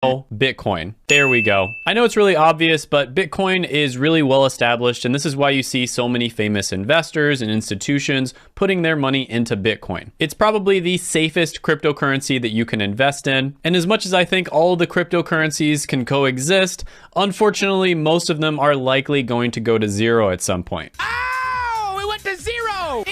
Bitcoin. There we go. I know it's really obvious, but Bitcoin is really well established, and this is why you see so many famous investors and institutions putting their money into Bitcoin. It's probably the safest cryptocurrency that you can invest in, and as much as I think all of the cryptocurrencies can coexist, unfortunately, most of them are likely going to go to zero at some point. Oh, it went to zero!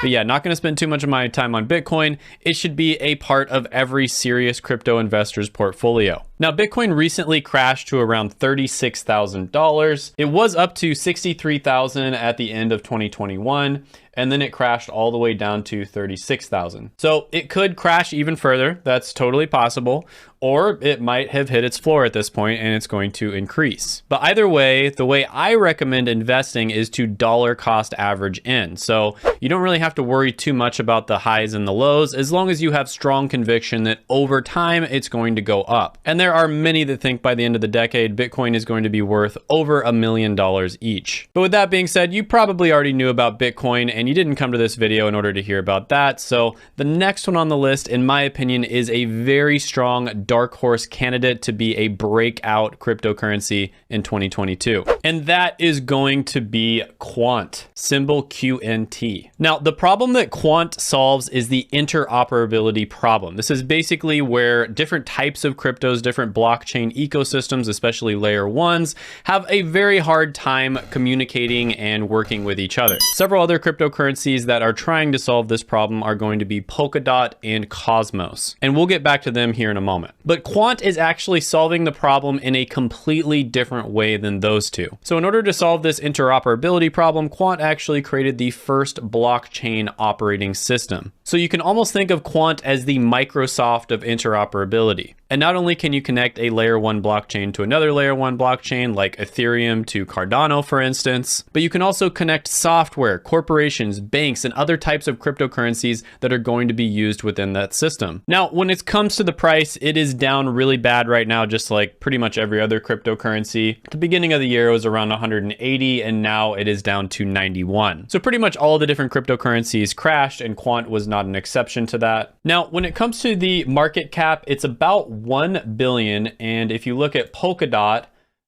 But yeah, not going to spend too much of my time on Bitcoin. It should be a part of every serious crypto investor's portfolio. Now, Bitcoin recently crashed to around $36,000. It was up to $63,000 at the end of 2021, and then it crashed all the way down to $36,000. So it could crash even further. That's totally possible. Or it might have hit its floor at this point and it's going to increase. But either way, the way I recommend investing is to dollar cost average in. So you don't really have to worry too much about the highs and the lows as long as you have strong conviction that over time it's going to go up. And there are many that think by the end of the decade, Bitcoin is going to be worth over $1 million each. But with that being said, you probably already knew about Bitcoin and you didn't come to this video in order to hear about that. So the next one on the list, in my opinion, is a very strong dark horse candidate to be a breakout cryptocurrency in 2022. And that is going to be Quant, symbol QNT. Now, the problem that Quant solves is the interoperability problem. This is basically where different types of cryptos, different blockchain ecosystems, especially layer ones, have a very hard time communicating and working with each other. Several other cryptocurrencies that are trying to solve this problem are going to be Polkadot and Cosmos. And we'll get back to them here in a moment. But Quant is actually solving the problem in a completely different way than those two. So in order to solve this interoperability problem, Quant actually created the first blockchain operating system. So you can almost think of Quant as the Microsoft of interoperability. And not only can you connect a layer one blockchain to another layer one blockchain like Ethereum to Cardano, for instance, but you can also connect software, corporations, banks, and other types of cryptocurrencies that are going to be used within that system. Now, when it comes to the price, it is down really bad right now, just like pretty much every other cryptocurrency. At the beginning of the year, it was around 180, and now it is down to 91. So pretty much all the different cryptocurrencies crashed, and Quant was not an exception to that. Now, when it comes to the market cap, it's about 1 billion. And if you look at Polkadot,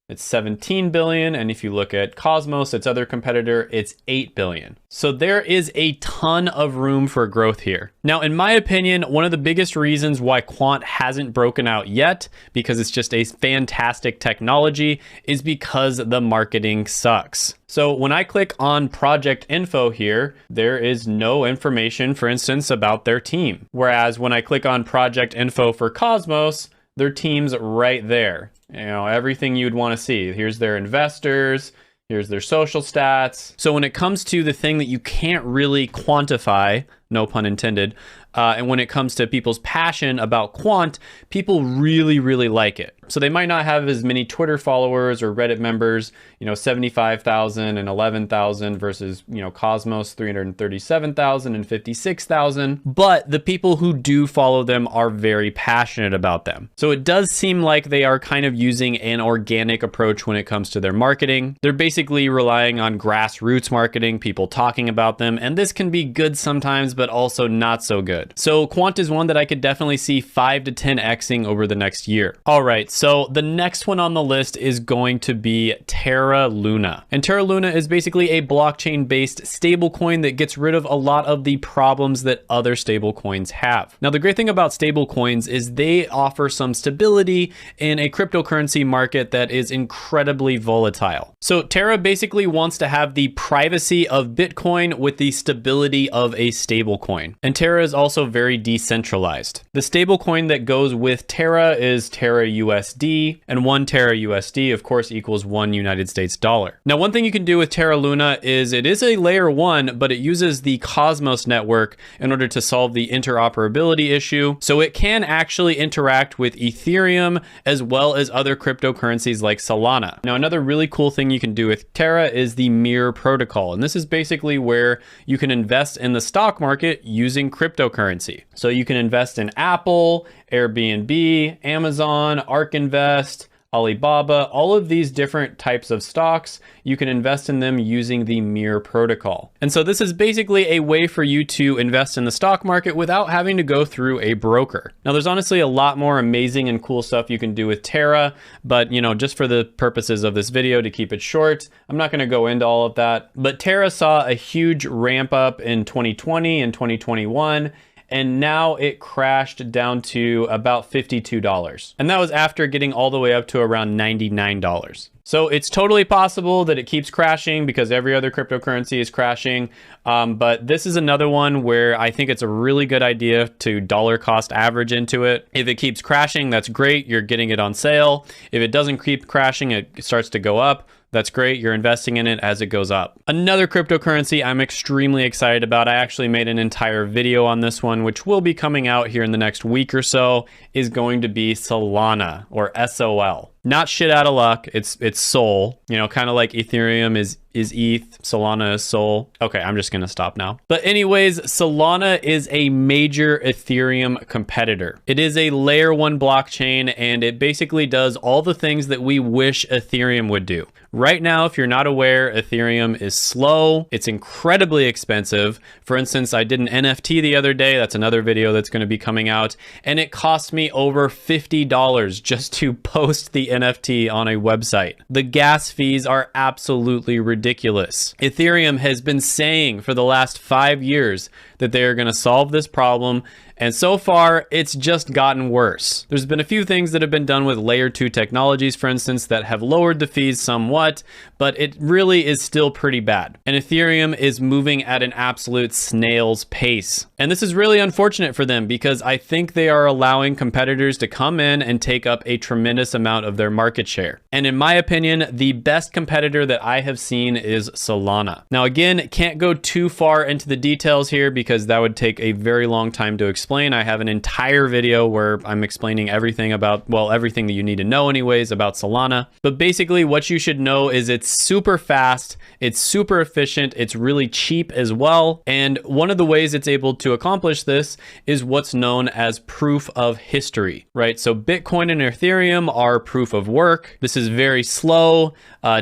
it's 17 billion. And if you look at Cosmos, its other competitor, it's 8 billion. So there is a ton of room for growth here. Now, in my opinion, one of the biggest reasons why Quant hasn't broken out yet, because it's just a fantastic technology, is because the marketing sucks. So when I click on project info here, there is no information, for instance, about their team. Whereas when I click on project info for Cosmos, their team's right there. You know, everything you'd want to see. Here's their investors, here's their social stats. So when it comes to the thing that you can't really quantify, no pun intended, and when it comes to people's passion about Quant, people really, really like it. So they might not have as many Twitter followers or Reddit members, 75,000 and 11,000 versus, Cosmos, 337,000 and 56,000. But the people who do follow them are very passionate about them. So it does seem like they are kind of using an organic approach when it comes to their marketing. They're basically relying on grassroots marketing, people talking about them. And this can be good sometimes, but also not so good. So Quant is one that I could definitely see 5 to 10xing over the next year. All right, so the next one on the list is going to be Terra Luna. And Terra Luna is basically a blockchain-based stablecoin that gets rid of a lot of the problems that other stablecoins have. Now, the great thing about stablecoins is they offer some stability in a cryptocurrency market that is incredibly volatile. So Terra basically wants to have the privacy of Bitcoin with the stability of a stablecoin. And Terra is also very decentralized. The stablecoin that goes with Terra is Terra USD, and 1 Terra USD, of course, equals 1 United States dollar. Now, one thing you can do with Terra Luna is it is a layer 1, but it uses the Cosmos network in order to solve the interoperability issue. So it can actually interact with Ethereum as well as other cryptocurrencies like Solana. Now, another really cool thing you can do with Terra is the Mirror protocol. And this is basically where you can invest in the stock market using cryptocurrency. So you can invest in Apple, Airbnb, Amazon, ARK Invest, Alibaba, all of these different types of stocks, you can invest in them using the Mir protocol. And so this is basically a way for you to invest in the stock market without having to go through a broker. Now, there's honestly a lot more amazing and cool stuff you can do with Terra, but just for the purposes of this video, to keep it short, I'm not going to go into all of that. But Terra saw a huge ramp up in 2020 and 2021. And now it crashed down to about $52. And that was after getting all the way up to around $99. So it's totally possible that it keeps crashing because every other cryptocurrency is crashing. But this is another one where I think it's a really good idea to dollar cost average into it. If it keeps crashing, that's great. You're getting it on sale. If it doesn't keep crashing, it starts to go up. That's great. You're investing in it as it goes up. Another cryptocurrency I'm extremely excited about, I actually made an entire video on this one, which will be coming out here in the next week or so, is going to be Solana, or SOL. Not shit out of luck. It's Sol, kind of like Ethereum is ETH, Solana is Sol. Okay, I'm just gonna stop now. But anyways, Solana is a major Ethereum competitor. It is a layer 1 blockchain, and it basically does all the things that we wish Ethereum would do. Right now, if you're not aware, Ethereum is slow. It's incredibly expensive. For instance, I did an NFT the other day. That's another video that's going to be coming out. And it cost me over $50 just to post the NFT on a website. The gas fees are absolutely ridiculous. Ethereum has been saying for the last 5 years that they are going to solve this problem. And so far, it's just gotten worse. There's been a few things that have been done with layer 2 technologies, for instance, that have lowered the fees somewhat, but it really is still pretty bad. And Ethereum is moving at an absolute snail's pace. And this is really unfortunate for them because I think they are allowing competitors to come in and take up a tremendous amount of their market share. And in my opinion, the best competitor that I have seen is Solana. Now, again, can't go too far into the details here because that would take a very long time to explain. I have an entire video where I'm explaining everything about, well, everything that you need to know anyways about Solana. But basically what you should know is it's super fast, it's super efficient, it's really cheap as well. And one of the ways it's able to accomplish this is what's known as proof of history, right? So Bitcoin and Ethereum are proof of work. This is very slow,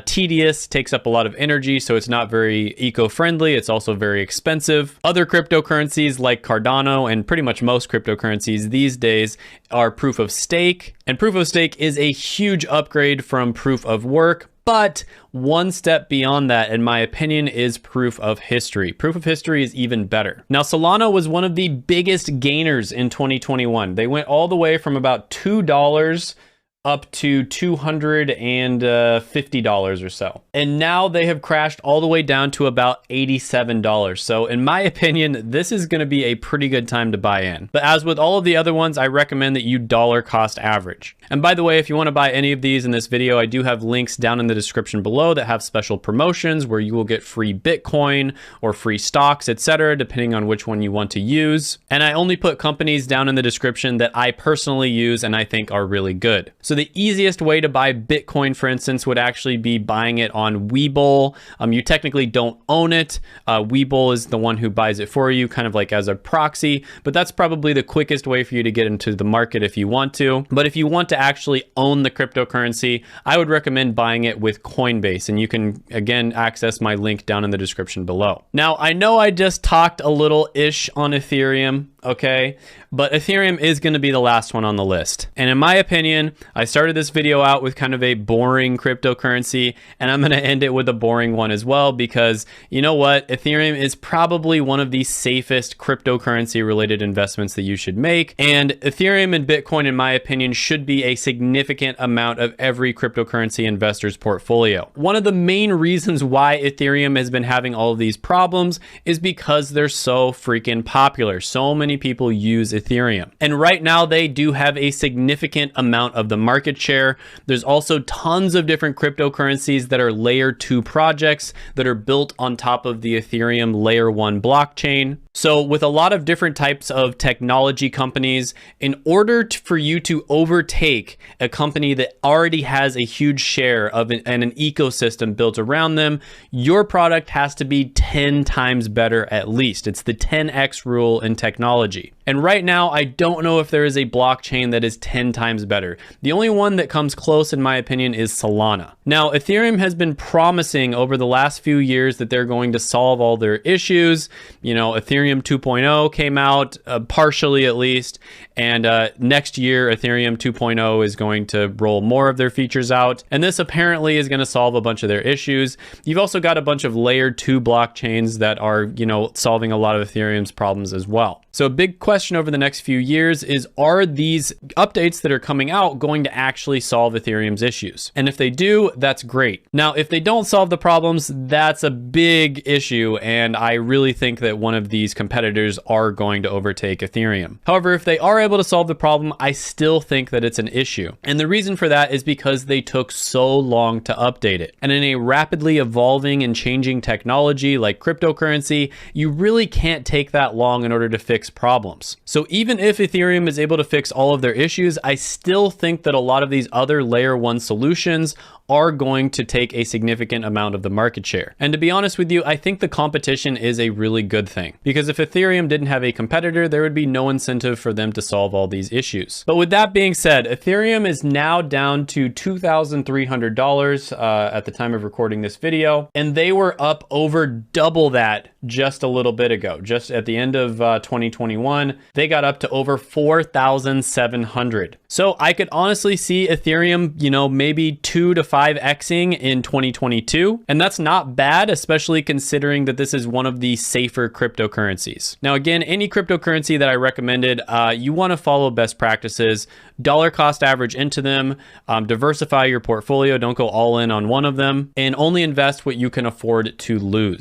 tedious, takes up a lot of energy, so it's not very eco-friendly. It's also very expensive. Other cryptocurrencies like Cardano and pretty much most cryptocurrencies these days are proof of stake. And proof of stake is a huge upgrade from proof of work. But one step beyond that, in my opinion, is proof of history. Proof of history is even better. Now, Solana was one of the biggest gainers in 2021. They went all the way from about $2 up to $250 or so. And now they have crashed all the way down to about $87. So in my opinion, this is going to be a pretty good time to buy in. But as with all of the other ones, I recommend that you dollar cost average. And by the way, if you want to buy any of these in this video, I do have links down in the description below that have special promotions where you will get free Bitcoin or free stocks, etc., depending on which one you want to use. And I only put companies down in the description that I personally use and I think are really good. So the easiest way to buy Bitcoin, for instance, would actually be buying it on Webull. You technically don't own it. Webull is the one who buys it for you, kind of like as a proxy, but that's probably the quickest way for you to get into the market if you want to. But if you want to actually own the cryptocurrency, I would recommend buying it with Coinbase, and you can, again, access my link down in the description below. Now, I know I just talked a little-ish on Ethereum, okay? But Ethereum is going to be the last one on the list. And in my opinion, I started this video out with kind of a boring cryptocurrency, and I'm going to end it with a boring one as well, because you know what? Ethereum is probably one of the safest cryptocurrency related investments that you should make. And Ethereum and Bitcoin, in my opinion, should be a significant amount of every cryptocurrency investor's portfolio. One of the main reasons why Ethereum has been having all of these problems is because they're so freaking popular. So many people use Ethereum. And right now they do have a significant amount of the market share. There's also tons of different cryptocurrencies that are layer 2 projects that are built on top of the Ethereum layer 1 blockchain. So with a lot of different types of technology companies, in order for you to overtake a company that already has a huge share of and an ecosystem built around them, your product has to be 10 times better at least. It's the 10x rule in technology. And right now, I don't know if there is a blockchain that is 10 times better. The only one that comes close, in my opinion, is Solana. Now, Ethereum has been promising over the last few years that they're going to solve all their issues. You know, Ethereum 2.0 came out, partially at least, and next year, Ethereum 2.0 is going to roll more of their features out. And this apparently is going to solve a bunch of their issues. You've also got a bunch of layer 2 blockchains that are, you know, solving a lot of Ethereum's problems as well. So a big question over the next few years is, are these updates that are coming out going to actually solve Ethereum's issues? And if they do, that's great. Now, if they don't solve the problems, that's a big issue. And I really think that one of these competitors are going to overtake Ethereum. However, if they are able to solve the problem, I still think that it's an issue. And the reason for that is because they took so long to update it. And in a rapidly evolving and changing technology like cryptocurrency, you really can't take that long in order to fix problems. So even if Ethereum is able to fix all of their issues, I still think that a lot of these other layer 1 solutions are going to take a significant amount of the market share. And to be honest with you, I think the competition is a really good thing, because if Ethereum didn't have a competitor, there would be no incentive for them to solve all these issues. But with that being said, Ethereum is now down to $2,300 at the time of recording this video, and they were up over double that just a little bit ago. Just at the end of 2021, they got up to over 4,700. So I could honestly see Ethereum, you know, maybe 2 to 5xing in 2022. And that's not bad, especially considering that this is one of the safer cryptocurrencies. Now, again, any cryptocurrency that I recommended, you want to follow best practices, dollar cost average into them, diversify your portfolio, don't go all in on one of them, and only invest what you can afford to lose.